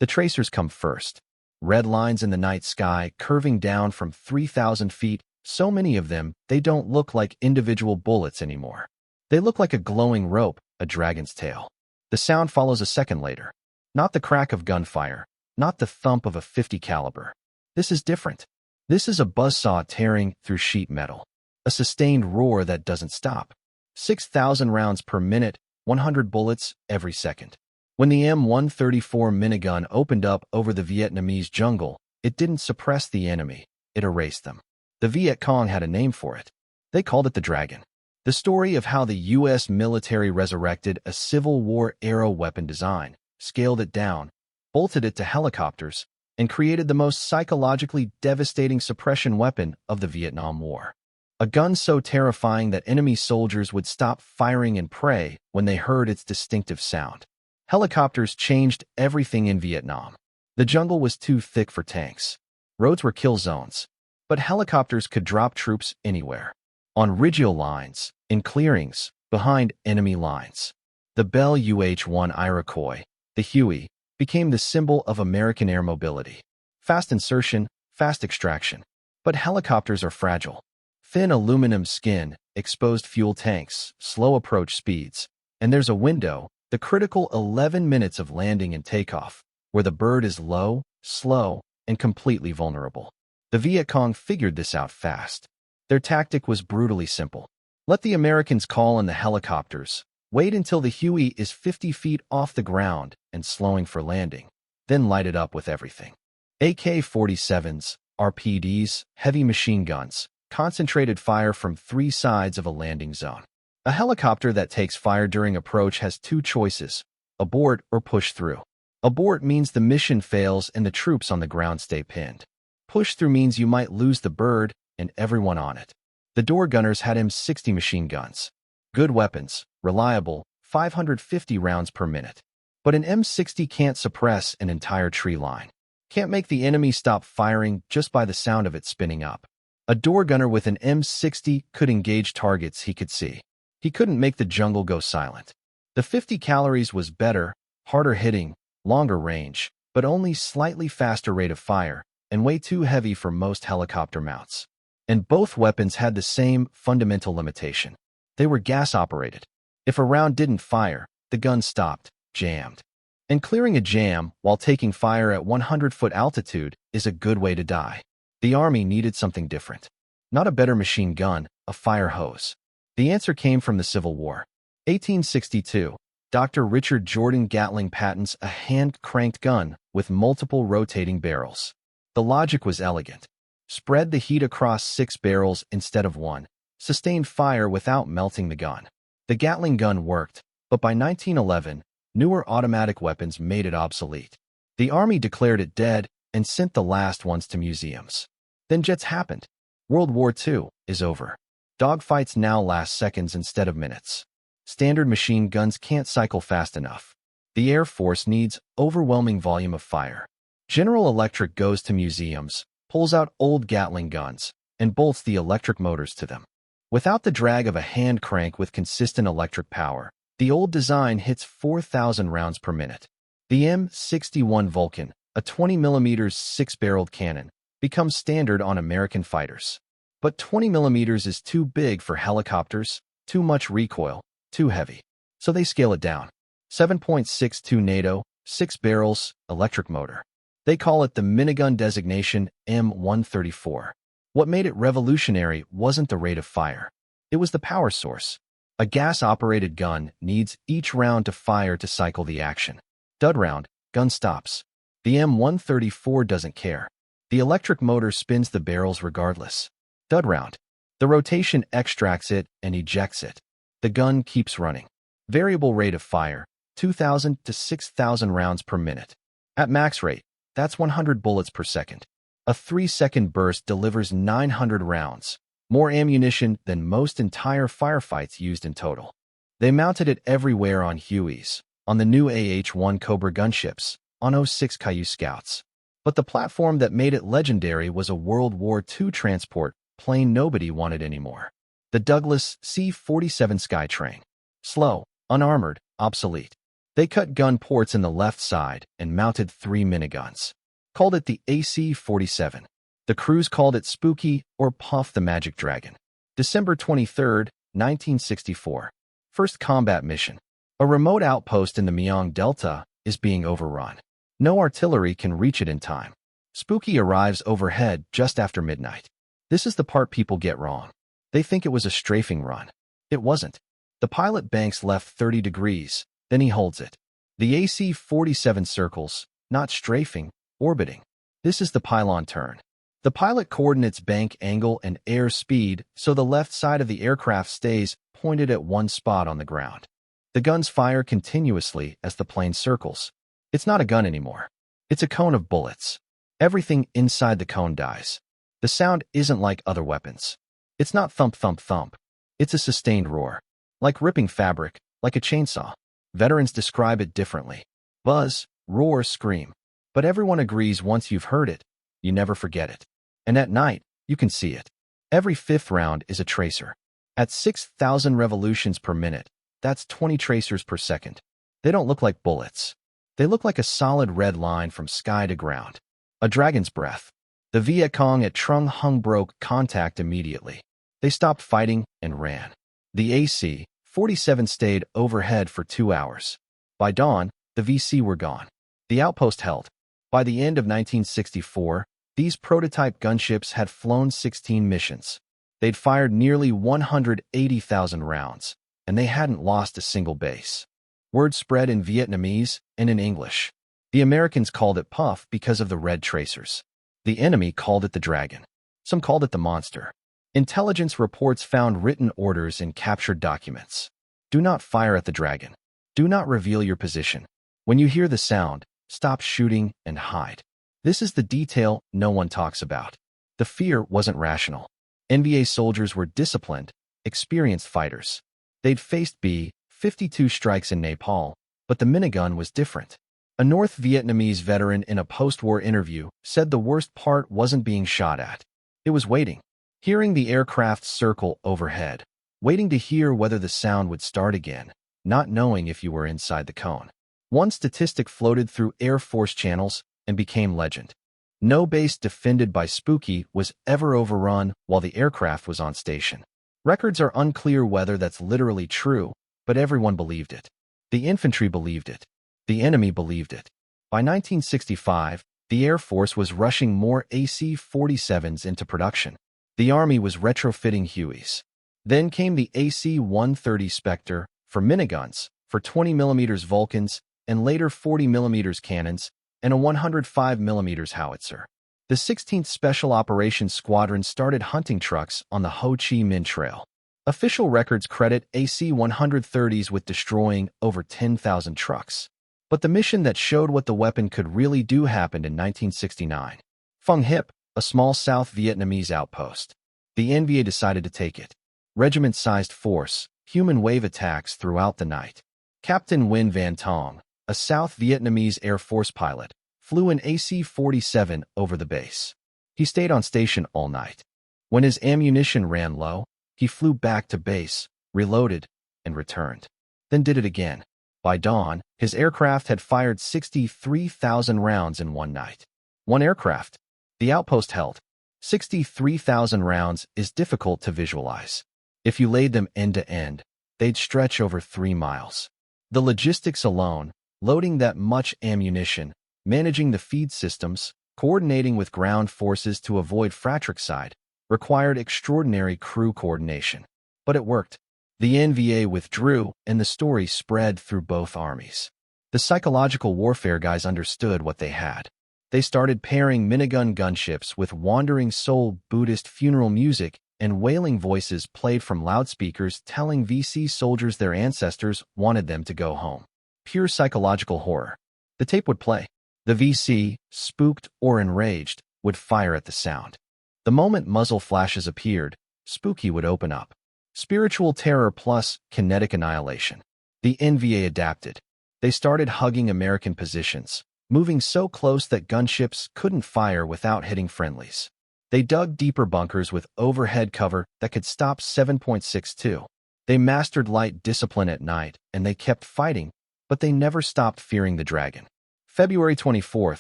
The tracers come first. Red lines in the night sky curving down from 3,000 feet, so many of them, they don't look like individual bullets anymore. They look like a glowing rope, a dragon's tail. The sound follows a second later. Not the crack of gunfire, not the thump of a .50 caliber. This is different. This is a buzzsaw tearing through sheet metal. A sustained roar that doesn't stop. 6,000 rounds per minute, 100 bullets every second. When the M134 minigun opened up over the Vietnamese jungle, it didn't suppress the enemy, it erased them. The Viet Cong had a name for it. They called it the Dragon. The story of how the U.S. military resurrected a Civil War-era weapon design, scaled it down, bolted it to helicopters, and created the most psychologically devastating suppression weapon of the Vietnam War. A gun so terrifying that enemy soldiers would stop firing and pray when they heard its distinctive sound. Helicopters changed everything in Vietnam. The jungle was too thick for tanks. Roads were kill zones. But helicopters could drop troops anywhere. On radial lines, in clearings, behind enemy lines. The Bell UH-1 Iroquois, the Huey, became the symbol of American air mobility. Fast insertion, fast extraction. But helicopters are fragile. Thin aluminum skin, exposed fuel tanks, slow approach speeds. And there's a window, the critical 11 minutes of landing and takeoff, where the bird is low, slow, and completely vulnerable. The Viet Cong figured this out fast. Their tactic was brutally simple. Let the Americans call in the helicopters, wait until the Huey is 50 feet off the ground and slowing for landing, then light it up with everything. AK-47s, RPDs, heavy machine guns, concentrated fire from 3 sides of a landing zone. A helicopter that takes fire during approach has 2 choices, abort or push through. Abort means the mission fails and the troops on the ground stay pinned. Push through means you might lose the bird and everyone on it. The door gunners had M60 machine guns. Good weapons, reliable, 550 rounds per minute. But an M60 can't suppress an entire tree line. Can't make the enemy stop firing just by the sound of it spinning up. A door gunner with an M60 could engage targets he could see. He couldn't make the jungle go silent. The 50 calories was better, harder hitting, longer range, but only slightly faster rate of fire, and way too heavy for most helicopter mounts. And both weapons had the same fundamental limitation. They were gas-operated. If a round didn't fire, the gun stopped, jammed. And clearing a jam while taking fire at 100-foot altitude is a good way to die. The Army needed something different. Not a better machine gun, a fire hose. The answer came from the Civil War. 1862, Dr. Richard Jordan Gatling patents a hand-cranked gun with multiple rotating barrels. The logic was elegant. Spread the heat across 6 barrels instead of 1. Sustained fire without melting the gun. The Gatling gun worked, but by 1911, newer automatic weapons made it obsolete. The Army declared it dead and sent the last ones to museums. Then jets happened. World War II is over. Dogfights now last seconds instead of minutes. Standard machine guns can't cycle fast enough. The Air Force needs overwhelming volume of fire. General Electric goes to museums, pulls out old Gatling guns, and bolts the electric motors to them. Without the drag of a hand crank with consistent electric power, the old design hits 4,000 rounds per minute. The M61 Vulcan, a 20mm 6-barreled cannon, becomes standard on American fighters. But 20mm is too big for helicopters, too much recoil, too heavy. So they scale it down. 7.62 NATO, 6 barrels, electric motor. They call it the Minigun designation M134. What made it revolutionary wasn't the rate of fire. It was the power source. A gas-operated gun needs each round to fire to cycle the action. Dud round, gun stops. The M134 doesn't care. The electric motor spins the barrels regardless. Dud round. The rotation extracts it and ejects it. The gun keeps running. Variable rate of fire, 2,000 to 6,000 rounds per minute. At max rate, that's 100 bullets per second. A 3-second burst delivers 900 rounds, more ammunition than most entire firefights used in total. They mounted it everywhere on Hueys, on the new AH-1 Cobra gunships, on 06 Cayuse Scouts. But the platform that made it legendary was a World War II transport plane nobody wanted anymore. The Douglas C-47 Skytrain. Slow, unarmored, obsolete. They cut gun ports in the left side and mounted 3 miniguns. Called it the AC-47. The crews called it Spooky or Puff the Magic Dragon. December 23, 1964. First combat mission. A remote outpost in the Myeong Delta is being overrun. No artillery can reach it in time. Spooky arrives overhead just after midnight. This is the part people get wrong. They think it was a strafing run. It wasn't. The pilot banks left 30 degrees, then he holds it. The AC-47 circles, not strafing, orbiting. This is the pylon turn. The pilot coordinates bank angle and air speed so the left side of the aircraft stays pointed at one spot on the ground. The guns fire continuously as the plane circles. It's not a gun anymore. It's a cone of bullets. Everything inside the cone dies. The sound isn't like other weapons. It's not thump, thump, thump. It's a sustained roar. Like ripping fabric, like a chainsaw. Veterans describe it differently. Buzz, roar, scream. But everyone agrees once you've heard it, you never forget it. And at night, you can see it. Every fifth round is a tracer. At 6,000 revolutions per minute, that's 20 tracers per second. They don't look like bullets. They look like a solid red line from sky to ground. A dragon's breath. The Viet Cong at Trung Hung broke contact immediately. They stopped fighting and ran. The AC-47 stayed overhead for 2 hours. By dawn, the VC were gone. The outpost held. By the end of 1964, these prototype gunships had flown 16 missions. They'd fired nearly 180,000 rounds, and they hadn't lost a single base. Word spread in Vietnamese and in English. The Americans called it Puff because of the red tracers. The enemy called it the Dragon. Some called it the Monster. Intelligence reports found written orders in captured documents. Do not fire at the Dragon. Do not reveal your position. When you hear the sound, stop shooting and hide. This is the detail no one talks about. The fear wasn't rational. NVA soldiers were disciplined, experienced fighters. They'd faced B-52 strikes in Nepal, but the minigun was different. A North Vietnamese veteran in a post-war interview said the worst part wasn't being shot at. It was waiting. Hearing the aircraft circle overhead. Waiting to hear whether the sound would start again, not knowing if you were inside the cone. One statistic floated through Air Force channels and became legend. No base defended by Spooky was ever overrun while the aircraft was on station. Records are unclear whether that's literally true, but everyone believed it. The infantry believed it. The enemy believed it. By 1965, the Air Force was rushing more AC-47s into production. The Army was retrofitting Hueys. Then came the AC-130 Spectre for miniguns, for 20mm Vulcans, and later 40mm cannons, and a 105mm howitzer. The 16th Special Operations Squadron started hunting trucks on the Ho Chi Minh Trail. Official records credit AC-130s with destroying over 10,000 trucks. But the mission that showed what the weapon could really do happened in 1969. Phuong Hip, a small South Vietnamese outpost. The NVA decided to take it. Regiment-sized force, human wave attacks throughout the night. Captain Nguyen Van Tong, a South Vietnamese Air Force pilot, flew an AC-47 over the base. He stayed on station all night. When his ammunition ran low, he flew back to base, reloaded, and returned. Then did it again. By dawn, his aircraft had fired 63,000 rounds in one night. One aircraft. The outpost held. 63,000 rounds is difficult to visualize. If you laid them end to end, they'd stretch over 3 miles. The logistics alone, loading that much ammunition, managing the feed systems, coordinating with ground forces to avoid fratricide, required extraordinary crew coordination. But it worked. The NVA withdrew, and the story spread through both armies. The psychological warfare guys understood what they had. They started pairing minigun gunships with wandering soul Buddhist funeral music and wailing voices played from loudspeakers telling VC soldiers their ancestors wanted them to go home. Pure psychological horror. The tape would play. The VC, spooked or enraged, would fire at the sound. The moment muzzle flashes appeared, Spooky would open up. Spiritual terror plus kinetic annihilation. The NVA adapted. They started hugging American positions, moving so close that gunships couldn't fire without hitting friendlies. They dug deeper bunkers with overhead cover that could stop 7.62. They mastered light discipline at night, and they kept fighting but they never stopped fearing the dragon. February 24,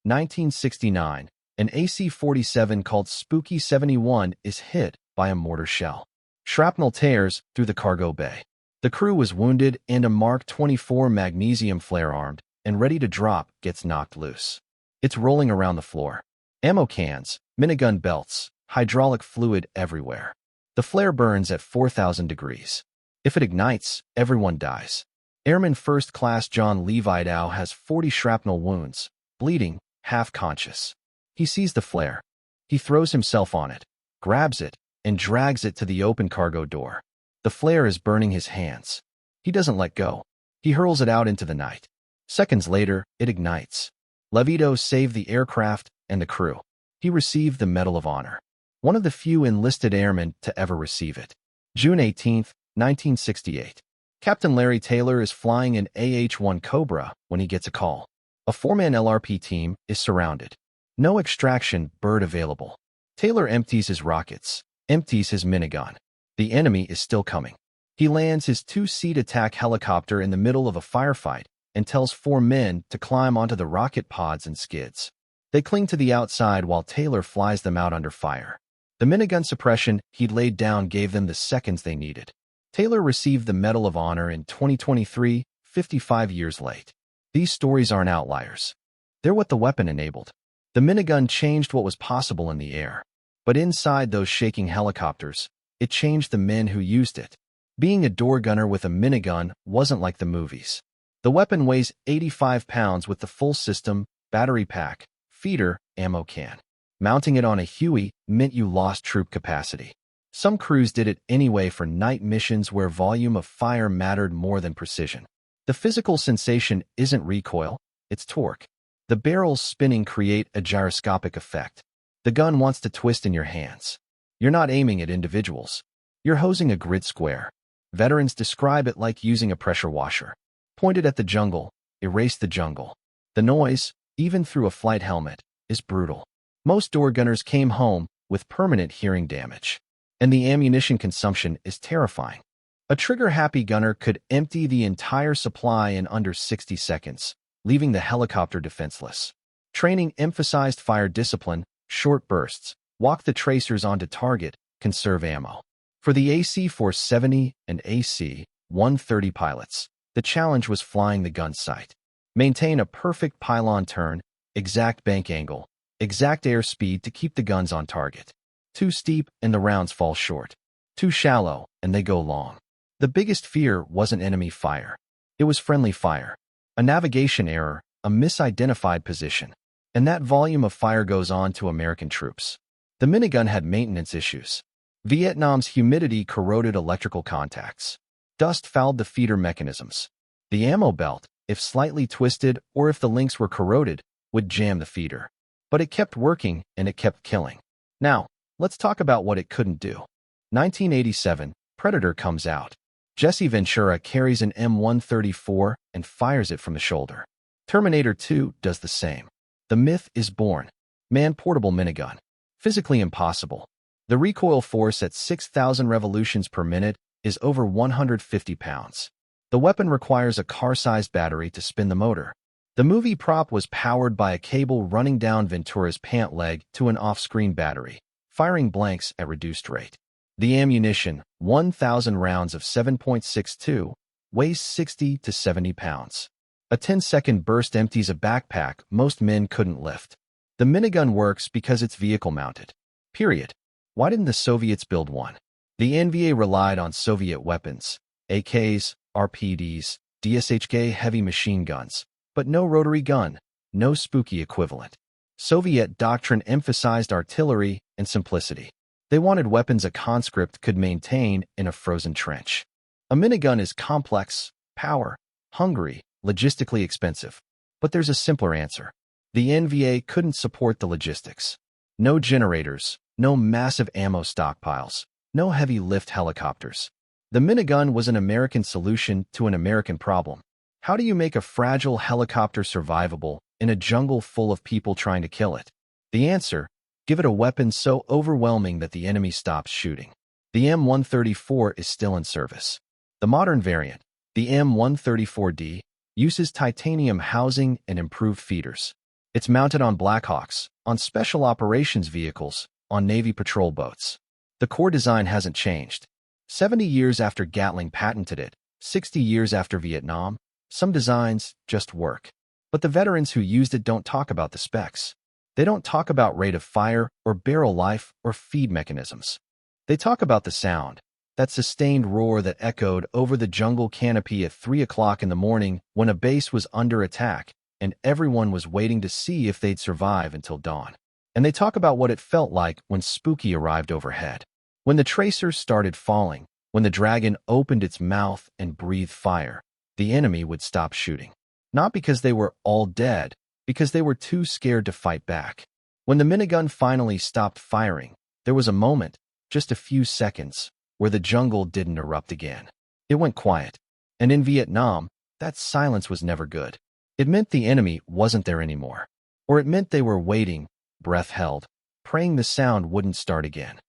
1969, an AC-47 called Spooky 71 is hit by a mortar shell. Shrapnel tears through the cargo bay. The crew was wounded, and a Mark 24 magnesium flare-armed and ready to drop gets knocked loose. It's rolling around the floor. Ammo cans, minigun belts, hydraulic fluid everywhere. The flare burns at 4,000 degrees. If it ignites, everyone dies. Airman First Class John Levidow has 40 shrapnel wounds, bleeding, half-conscious. He sees the flare. He throws himself on it, grabs it, and drags it to the open cargo door. The flare is burning his hands. He doesn't let go. He hurls it out into the night. Seconds later, it ignites. Levidow saved the aircraft and the crew. He received the Medal of Honor, one of the few enlisted airmen to ever receive it. June 18, 1968. Captain Larry Taylor is flying an AH-1 Cobra when he gets a call. A four-man LRP team is surrounded. No extraction bird available. Taylor empties his rockets, empties his minigun. The enemy is still coming. He lands his two-seat attack helicopter in the middle of a firefight and tells four men to climb onto the rocket pods and skids. They cling to the outside while Taylor flies them out under fire. The minigun suppression he'd laid down gave them the seconds they needed. Taylor received the Medal of Honor in 2023, 55 years late. These stories aren't outliers. They're what the weapon enabled. The minigun changed what was possible in the air. But inside those shaking helicopters, it changed the men who used it. Being a door gunner with a minigun wasn't like the movies. The weapon weighs 85 pounds with the full system, battery pack, feeder, ammo can. Mounting it on a Huey meant you lost troop capacity. Some crews did it anyway for night missions where volume of fire mattered more than precision. The physical sensation isn't recoil, it's torque. The barrels spinning create a gyroscopic effect. The gun wants to twist in your hands. You're not aiming at individuals. You're hosing a grid square. Veterans describe it like using a pressure washer. Pointed at the jungle, erase the jungle. The noise, even through a flight helmet, is brutal. Most door gunners came home with permanent hearing damage. And the ammunition consumption is terrifying. A trigger-happy gunner could empty the entire supply in under 60 seconds, leaving the helicopter defenseless. Training emphasized fire discipline, short bursts, walk the tracers onto target, conserve ammo. For the AC-470 and AC-130 pilots, the challenge was flying the gun sight. Maintain a perfect pylon turn, exact bank angle, exact airspeed to keep the guns on target. Too steep and the rounds fall short. Too shallow and they go long. The biggest fear wasn't enemy fire. It was friendly fire. A navigation error, a misidentified position. And that volume of fire goes on to American troops. The minigun had maintenance issues. Vietnam's humidity corroded electrical contacts. Dust fouled the feeder mechanisms. The ammo belt, if slightly twisted or if the links were corroded, would jam the feeder. But it kept working and it kept killing. Now, let's talk about what it couldn't do. 1987, Predator comes out. Jesse Ventura carries an M134 and fires it from the shoulder. Terminator 2 does the same. The myth is born. Man-portable minigun. Physically impossible. The recoil force at 6,000 revolutions per minute is over 150 pounds. The weapon requires a car-sized battery to spin the motor. The movie prop was powered by a cable running down Ventura's pant leg to an off-screen battery, firing blanks at reduced rate. The ammunition, 1,000 rounds of 7.62, weighs 60 to 70 pounds. A 10-second burst empties a backpack most men couldn't lift. The minigun works because it's vehicle-mounted. Period. Why didn't the Soviets build one? The NVA relied on Soviet weapons, AKs, RPDs, DSHK heavy machine guns, but no rotary gun, no spooky equivalent. Soviet doctrine emphasized artillery and simplicity. They wanted weapons a conscript could maintain in a frozen trench. A minigun is complex, power, hungry, logistically expensive. But there's a simpler answer. The NVA couldn't support the logistics. No generators, no massive ammo stockpiles, no heavy lift helicopters. The minigun was an American solution to an American problem. How do you make a fragile helicopter survivable in a jungle full of people trying to kill it? The answer: give it a weapon so overwhelming that the enemy stops shooting. The M134 is still in service. The modern variant, the M134D, uses titanium housing and improved feeders. It's mounted on Blackhawks, on special operations vehicles, on Navy patrol boats. The core design hasn't changed. 70 years after Gatling patented it, 60 years after Vietnam, some designs just work. But the veterans who used it don't talk about the specs. They don't talk about rate of fire or barrel life or feed mechanisms. They talk about the sound, that sustained roar that echoed over the jungle canopy at 3 o'clock in the morning when a base was under attack and everyone was waiting to see if they'd survive until dawn. And they talk about what it felt like when Spooky arrived overhead. When the tracers started falling, when the dragon opened its mouth and breathed fire, the enemy would stop shooting. Not because they were all dead, because they were too scared to fight back. When the minigun finally stopped firing, there was a moment, just a few seconds, where the jungle didn't erupt again. It went quiet. And in Vietnam, that silence was never good. It meant the enemy wasn't there anymore. Or it meant they were waiting, breath held, praying the sound wouldn't start again.